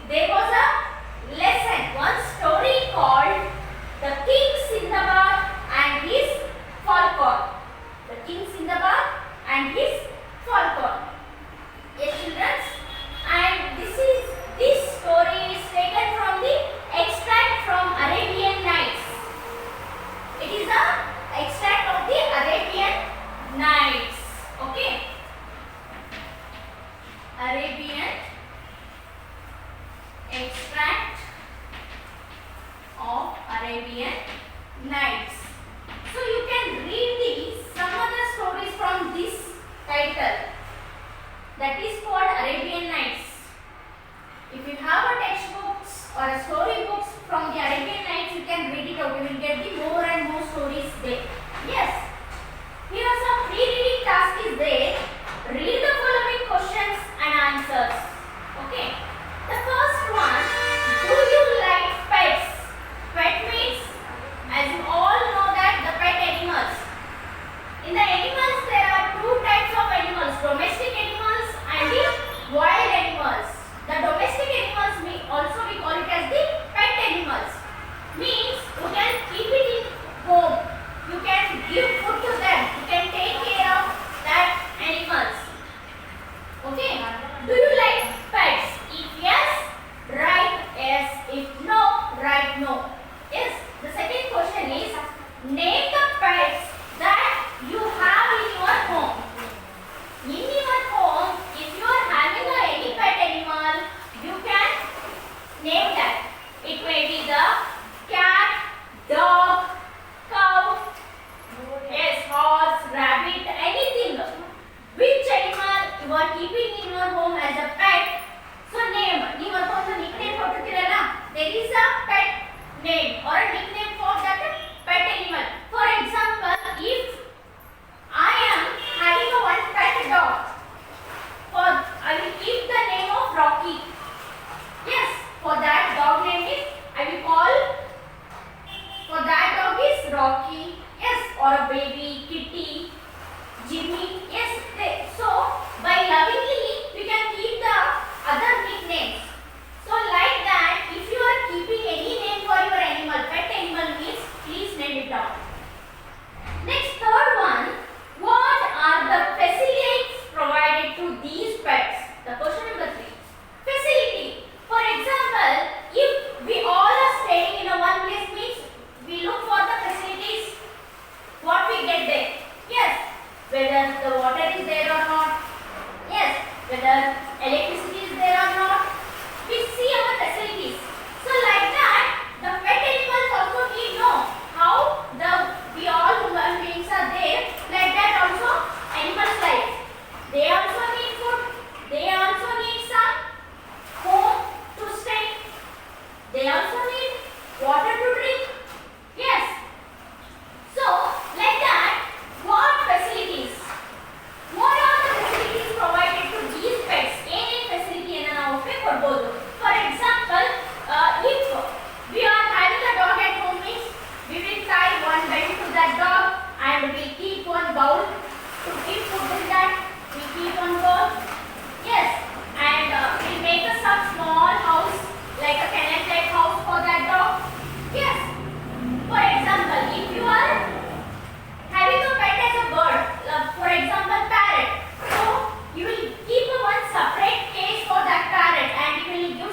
there was a lesson, one story called The King Sindbad and His Falcon. The King Sindbad and his falcon. Yes, children. And this story is taken from the extract from Arabian Nights. It is a extract of the Arabian Nights. Okay. Arabian extract of Arabian Nights. So you can read some other stories from this title, that is called Arabian Nights. If you have a textbooks or a story books from the Arabian Nights, you can read it out. You will get the more and more stories there. Yes. Here are some pre-reading task is there. Read the following questions and answers. Okay. The first one, do you like pets? Pet means, as you all know that the pet animals. In the animals there are two types of animals, domestic animals and the wild animals. The domestic animals also we call it as the pet animals. Means you can keep it in home. You can give food to them. You can take care of that animals. Okay. Do you like pets? If yes, write yes. If no, write no. Yes. The second question is, name the pets that you have in your home. In your home, if you are having any pet animal, you can name that. It may be the cat, dog, cow, yes, horse, rabbit, anything. Which animal you are keeping in your home as a pet? So name. ನೀವು ಅದಕ್ಕೊಂದು nickname ಕೊಟ್ಟಿರ್ತೀರಲ್ಲ, there is a pet name or a nickname for that pet animal. For example, if I am having a one pet dog, I will keep the name of Rocky. Yes, for that dog name is, I will call, for that dog is Rocky. Yes, or a baby, Kitty, Jimmy. Yes, so by lovingly we can keep the other nicknames. So like that, if you are keeping any name for your animal, pet animal means, please name it down. Next, third one, what are the facilities provided to these pets? The question number 3. Facility. For example, if we all are staying in a one place means, we look for the facilities, what we get there. Yes, whether the water is there or not. Yes, whether electricity is there or not. We see our facilities. So like that, the pet animals also need know how we all human beings are there. Like that also animals life. They also need food. They also need some home to stay. They also need water to drink. Yes. So like that, what facilities? What are the facilities provided to these pets? Any facility ನಾವು ಕೊಡಬಹುದು. For example, if we are having a dog at home means, we will tie one bed to that dog and we keep one bowl to keep food in that. We keep one bowl. Yes, and we make some small house like a kennel type house for that dog. Yes. For example, if you are having a pet as a bird, for example parrot, so you will keep one separate cage for that parrot and you will give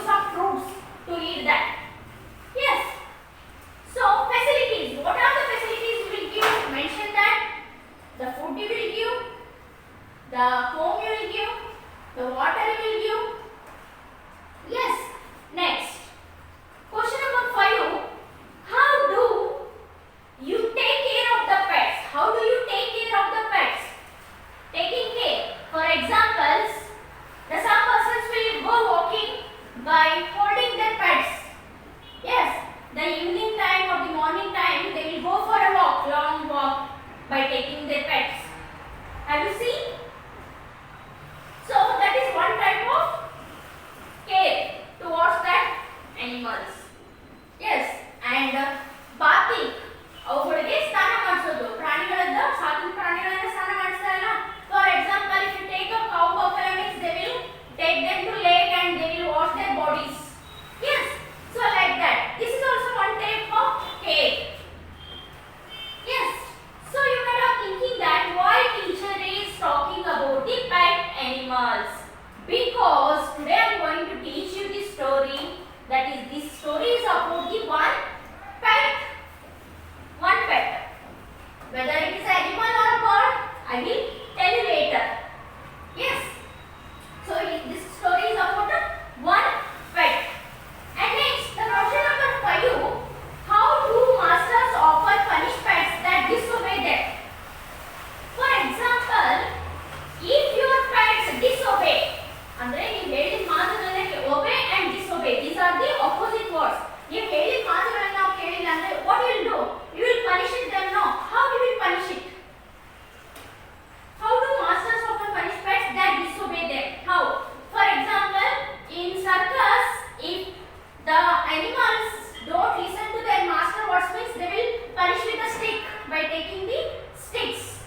the animals don't listen to their master, what means they will punish with a stick by taking the sticks.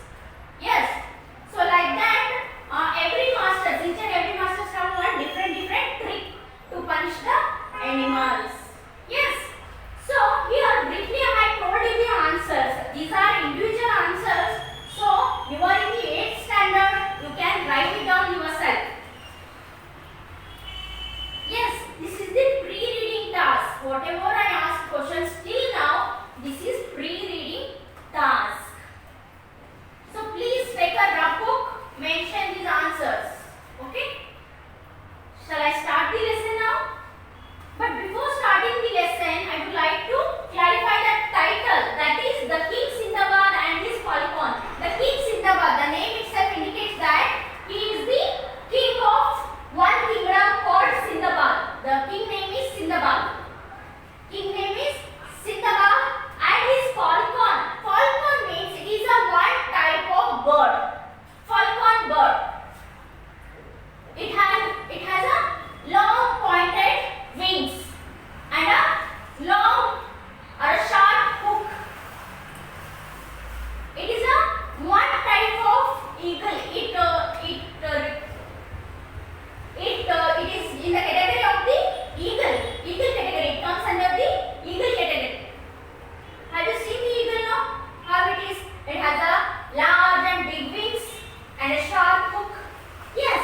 Yes, so like that every master, each and every master have one different trick to punish the animals. Yes, so here briefly I have told you the answers. These are individual answers, so you are in the 8th standard, you can write it down yourself. Yes, this is the pre-reading task. Whatever I asked questions till now, this is pre-reading task. So please take a rough book, mention these answers. Okay? Shall I start the lesson now? But before starting the lesson, I would like to clarify the title, that is The King Sindbad and His Falcon. The King Sindbad, the name itself indicates that he is the king of one kingdom called Sindbad. The king name is Sindbad. King name is Sindbad and his falcon. Falcon means it is a one type of bird. Falcon bird. It has a long pointed wings and a long or a sharp hook. It is a one type of eagle. It is in the category of the eagle category. It comes under the eagle category. Have you seen the eagle now? How it is? It has a large and big wings and a sharp hook. Yes.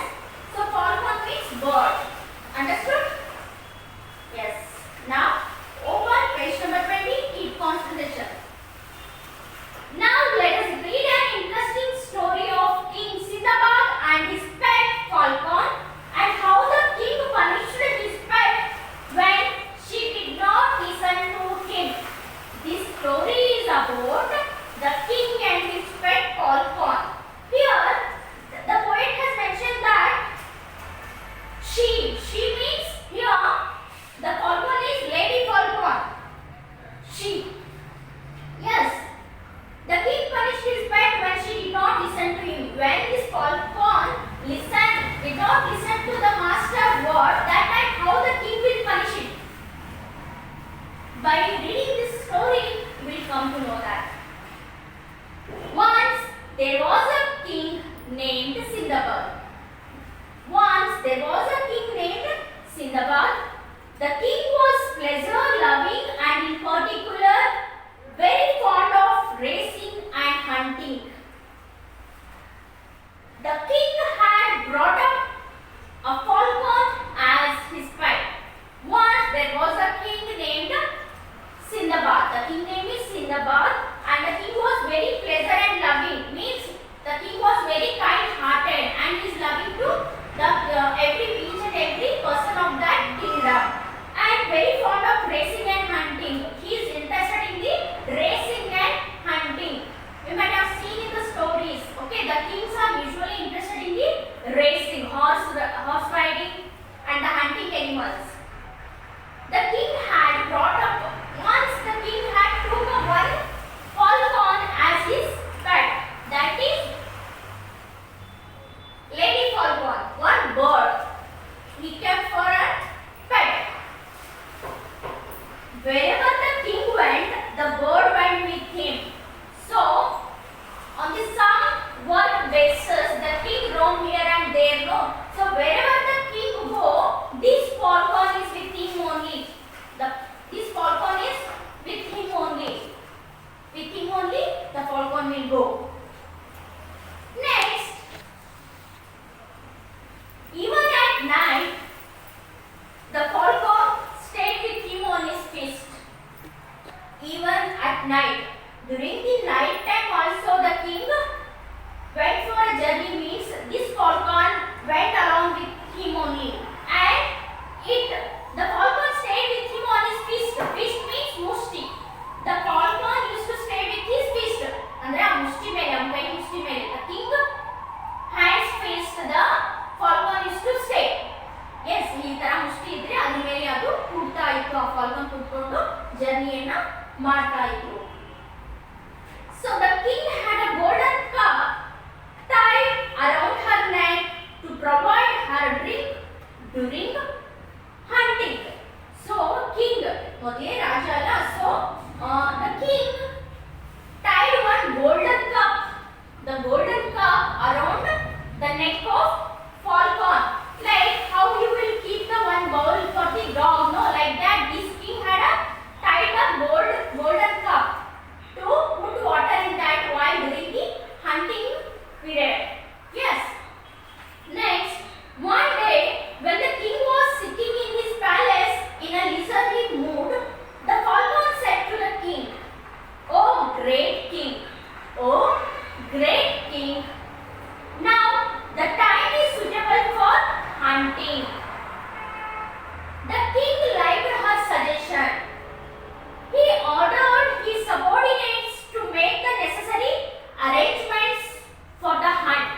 So falcon means bird. Understood? Yes. Now open page number 20. Keep concentration. Now let us read an interesting story of King Sindbad and his pet falcon, and how the king punished his pet when she did not listen to him. This story is about the king and his pet falcon. Here the poet has mentioned that she means here the falcon is lady falcon. She. Yes. The king punished his pet when she did not listen to him. When this falcon did not listen to the master word, that time how the king will punish it? By reading this story, you will come to know that. Once there was a king named Sindbad. The king was pleasure loving and in particular very fond of racing and hunting. The king had brought up a falcon as his pet. Once there was a king named Sindbad. The king name is Sindbad, and the king was very pleasure and loving. Means the king was very kind-hearted and is loving to each and every person of that kingdom, and very fond of racing and hunting. He is interested in the racing and hunting. You might have seen in the stories. Okay, the kings are usually interested in the racing, horse riding, and the hunting animals. The king had brought up. Once the king had took up one falcon as his pet. That is lady falcon, one bird. He kept for a pet. Wherever the king went, the bird went with him. So, on the some work basis, the king roam here and there. No. So, wherever the king go, this falcon is with him only. This falcon is with him only. With him only, the falcon will go. Next, even at night, the falcon stayed with him on his feast. Even at night. During the night time also the king went for a journey, means this falcon went along with him only. And the falcon stayed with him on his feast. Feast means mushti. The falcon used to stay with his feast. Andre mushti mele, amkai mushti mele. The king hands feast, the falcon used to stay. Yes, ಈ ತರ ಮುಷ್ಟಿ ಇದ್ರೆ ಅದ್ರ ಮೇಲೆ ಅದು ಕೂಡ್ತಾ ಇತ್ತು. ಆ Falcon ಕೂತ್ಕೊಂಡು ಜರ್ನಿಯನ್ನ ಮಾಡ್ತಾ ಇತ್ತು. So the king had a golden cup tied around her neck to provide her drink during hunting. So ಮೊದಲೇ ರಾಜ ಅಲ್ಲ. So the king tied one golden cup, the golden cup around the neck of falcon, like how you will keep the one bowl for the dog, no, like that this king had a tied a golden cup to put water in that while during the hunting period. Yes. Next, one day when the king was sitting in his palace in a leisurely mood, the falcon said to the king, "Oh great king, oh great king, now the time is suitable for hunting." The king liked her suggestion. He ordered his subordinates to make the necessary arrangements for the hunt.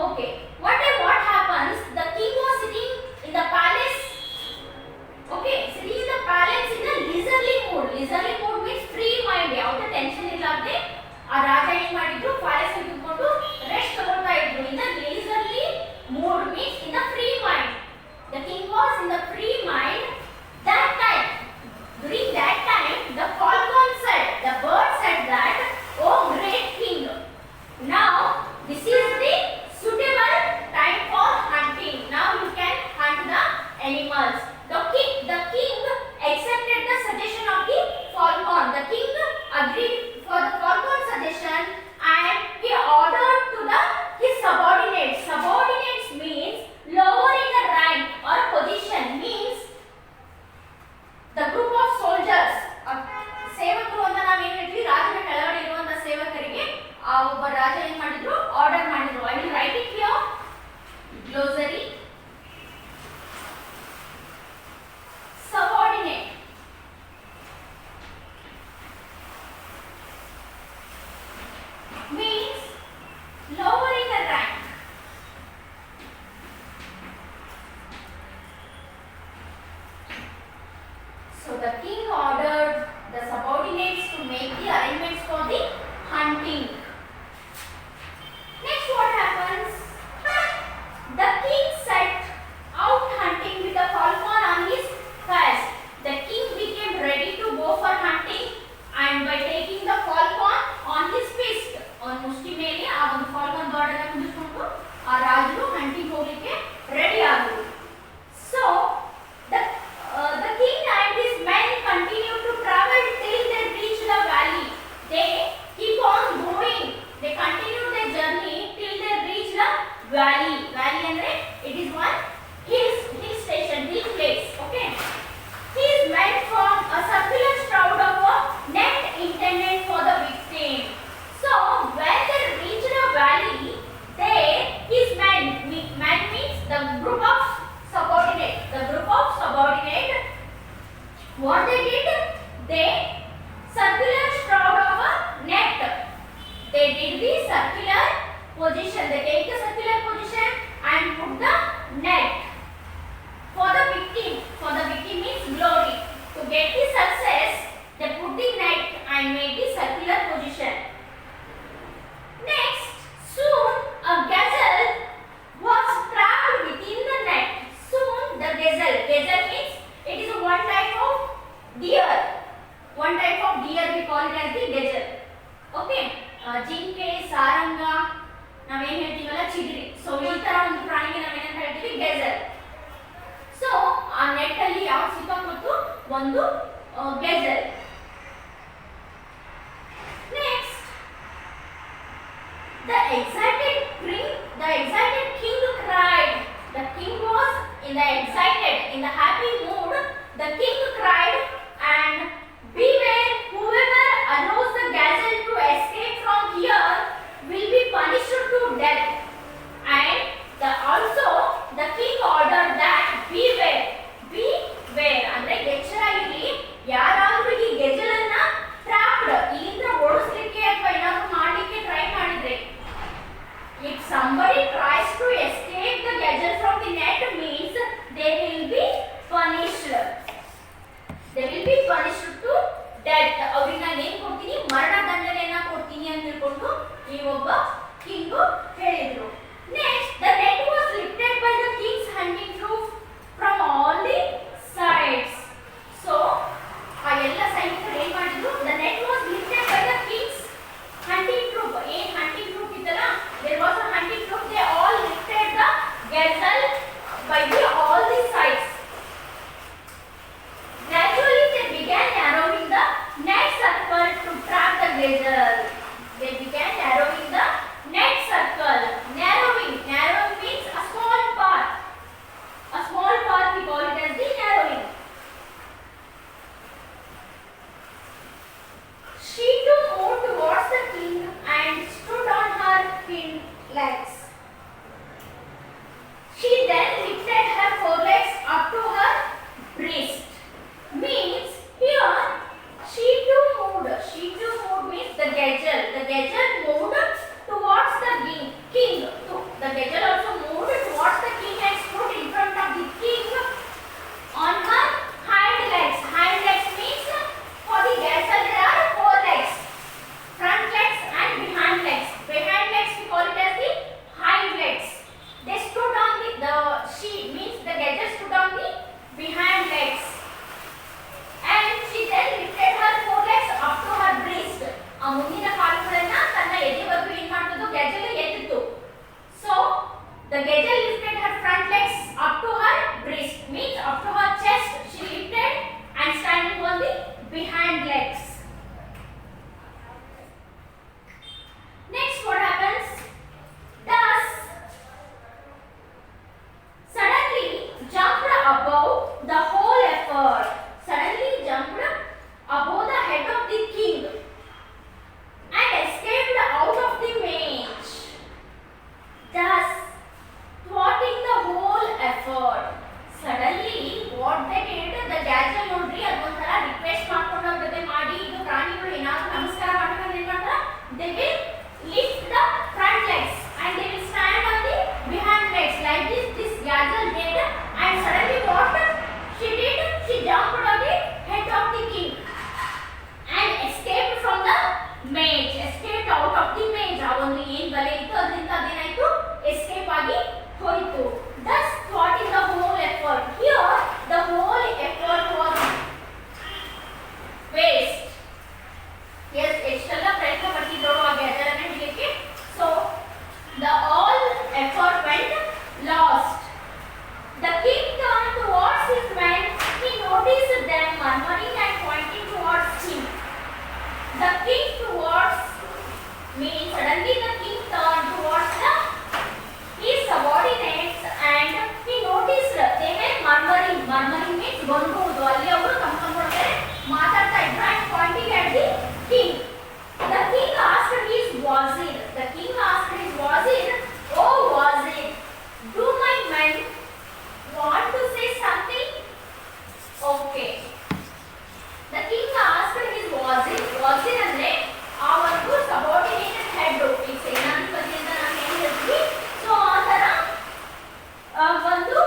Okay, what happens? The king was sitting in the palace. Okay, sitting in the palace in a leisurely mood. Leisurely mood means free mind. ಯಾವುದೇ tension ಇಲ್ಲದೆ ಆ ರಾಜ ಏನು ಮಾಡಿದ್ರು, palace ಅಲ್ಲಿ ಕೂತ್ಕೊಂಡು rest ತಗೊಳ್ತಾ ಇದ್ರು. In the leisurely mood means in the free mind. The king was in the free mind that time. During that time, the falcon said, the bird said that, "Oh great king, now this is the suitable time for hunting. Now you can hunt the animals." The king accepted the suggestion of the falcon. The king agreed for the falcon suggestion and he ordered to his subordinates. Subordinates means lower in the rank or position, means the group of soldiers. ಸೇವಕರು ಅಂತ ನಾವು ಏನು ಹೇಳ್ತೀವಿ, ರಾಜನ ಕೆಳಗಡೆ ಇರುವಂತ ಸೇವಕರಿಗೆ ಆ ಒಬ್ಬ ರಾಜ ಏನು ಮಾಡಿದ್ರು, ಆರ್ಡರ್ ಮಾಡಿದ್ರು. I will write it here. Glossary. Subordinate means lower in the rank. So the king ordered the subordinates to make the arrangements for the hunting. Next, what happens? The king set out hunting with the falcon on his fast. The king became ready to go for hunting and by taking the falcon on his fist, on ಮುಷ್ಟಿ ಮೇಲೆ ಆ ಒಂದು falcon bird ಅನ್ನು ಕುಂದಿಸ್ಕೊಂಡು ಆ ರಾಜರು hunting ಹೋಗಲಿಕ್ಕೆ ready ಆದರು. So the king and his men continued to travel till they reached the valley. They keep on going. They continue their journey till they reach the valley. Valley andre it is one hill station, hill place. Okay. His men formed a circular shroud of a net intended for the victim. So when they reached the valley, his men means the group of subordinate. The group of subordinate, what they did? They circular shroud of a net. They did the circular position. They take the circular position and put the net for the victim. For the victim means glory. To get the success, they put the net and made the circular position. Next, soon a gazelle was trapped within the net. Soon the gazelle means it is one type of deer. One type of deer we call it as the gazelle. Okay. ಜಿಂಕೆ, ಸಾರಂಗ, ನಾವೇನು ಹೇಳ್ತೀವಲ್ಲ ಚಿಗರಿ. So ಈ ತರ ಒಂದು ಪ್ರಾಣಿಗೆ ನಾವೇನಂತ ಹೇಳ್ತೀವಿ, ಗೆಜಲ್. So ಆ ನೆಟ್ ಅಲ್ಲಿ ಯಾವ ಸಿಕ್ಕಾಕೊಟ್ಟು ಒಂದು ಗೆಜಲ್. Next, the excited king cried. The king was in the excited, in the happy mood. The king cried and beware, whoever allows the gazelle to escape from here will be punished to death. And also the king ordered that beware ಅಂದ್ರೆ ಎಚ್ಚರಾಗಿರಿ. ಯಾರಾದ್ರೂ ಈ ಗೆಜಲ್ ಅನ್ನ trapped ಇಲ್ಲಿಂದ ಓಡಿಸ್ಲಿಕ್ಕೆ ಅಥವಾ ಏನಾದ್ರು ಮಾಡ್ಲಿಕ್ಕೆ try ಮಾಡಿದ್ರೆ, if somebody tries to escape the gazelle from the net means they will be punished. They will be punished to death. ಅವ್ರಿಗೆ ನಾನು ಏನು ಕೊಡ್ತೀನಿ, ಮರಣ ದಂಡನೆಯನ್ನ ಕೊಡ್ತೀನಿ ಅಂತ ಹೇಳ್ಕೊಂಡು ಈ ಒಬ್ಬ ಕಿಂಗ್ ಹೇಳಿದ್ರು. Next, the net was lifted by the king's hunting troops from all breast. Means here she too moved. She too moved means the gazelle. The gazelle moved towards the king. The gazelle also moved towards the king and stood in front of the king on her hind legs. Hind legs means for the gazelle there are four legs. Front legs and behind legs. Behind legs we call it as the hind legs. They stood on the she means the gazelle stood on the behind legs. And she then lifted her forelegs up to her breast. ಆ ಮುಂದಿನ ಕಾಲುಗಳನ್ನ ತನ್ನ ಎದೆವರೆಗೂ ಏನು ಮಾಡ್ತದು ಗೆಜಲ್ ಎತ್ತಿತು. So the gazelle lifted her front legs up to her breast means up to her chest. She lifted and standing on the behind legs. Next what happens? Thus suddenly jumped above the whole effort. Suddenly jumped above the head of the king and escaped out of the mage, thus thwarting the whole effort. Suddenly what they did, the gazelle ನೋಡ್ರಿ ಅದೊಂಥರ request ಮಾಡ್ಕೊಂಡು ಅವ್ರ ಜೊತೆ ಮಾಡಿ ಇದು ಪ್ರಾಣಿಗಳು ಏನಾದ್ರು ನಮಸ್ಕಾರ ಮಾಡ್ಕೊಂಡು ಏನು ಮಾಡ್ತಾರ, they will lift the front legs and they will stand on the behind legs like this gazelle did. And suddenly what she did, she jumped on the head of the king and escaped from the mage, escaped out of the mage. ಆ ಒಂದು ಏನು ಬಲೆ ಇತ್ತು ಅದರಿಂದ ಅದೇನಾಯ್ತು, escape ಆಗಿ ಹೋಯಿತು. Thus thwarting the whole effort. Here the whole effort was waste. Yes, ಎಷ್ಟೆಲ್ಲ ಪ್ರಯತ್ನ ಪಟ್ಟಿದ್ರು ಆ ಗೆಜಲ್ ಅನ್ನು ಹಿಡಿಯಕ್ಕೆ. So the all effort went lost. The king turned towards his men. He noticed them murmuring and pointing towards him. The king towards means suddenly the king turned towards his subordinates and he noticed they were murmuring. Murmuring means ಗೊಂಡುವುದು. ಅಲ್ಲಿ ಅವರು ತಮ್ಮ ಮಾತಾಡ್ತಾ ಇದ್ರು and pointing at the king. The king asked his wazir. The king asked his wazir, "Oh wazir, do my men want to say something?" Okay. The king asked his wazir. Wazir ಅಂದ್ರೆ ಆ ಒಂದು subordinate head. ಈ ಸೇನಾಧಿಪತಿ ಅಂತ ನಾನು ಏನು ಹೇಳ್ತೀವಿ. So ಆ ತರ ಒಂದು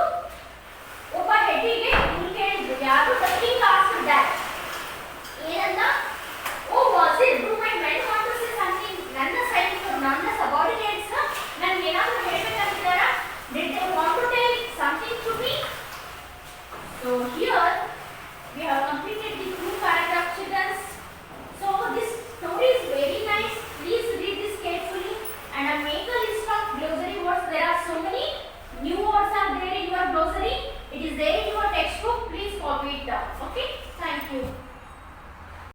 ಒಬ್ಬ ಹೆಡ್ಡಿಗೆ ಇವ್ರು ಕೇಳಿದ್ರು ಯಾರು. The king asked that ಏನಂತ, "ಓ wazir, do my men want to say something?" ನನ್ನ ಸೈನಿಕರು, ನನ್ನ subordinates ನನಗೆ ಏನಾದರೂ ಹೇಳಬೇಕಂತಿದ್ದಾರಾ? Did they want to tell something to me? So here we have completed the 2 paragraph children. So this story is very nice. Please read this carefully and make a list of glossary words. There are so many new words are there in your glossary. It is there in your textbook.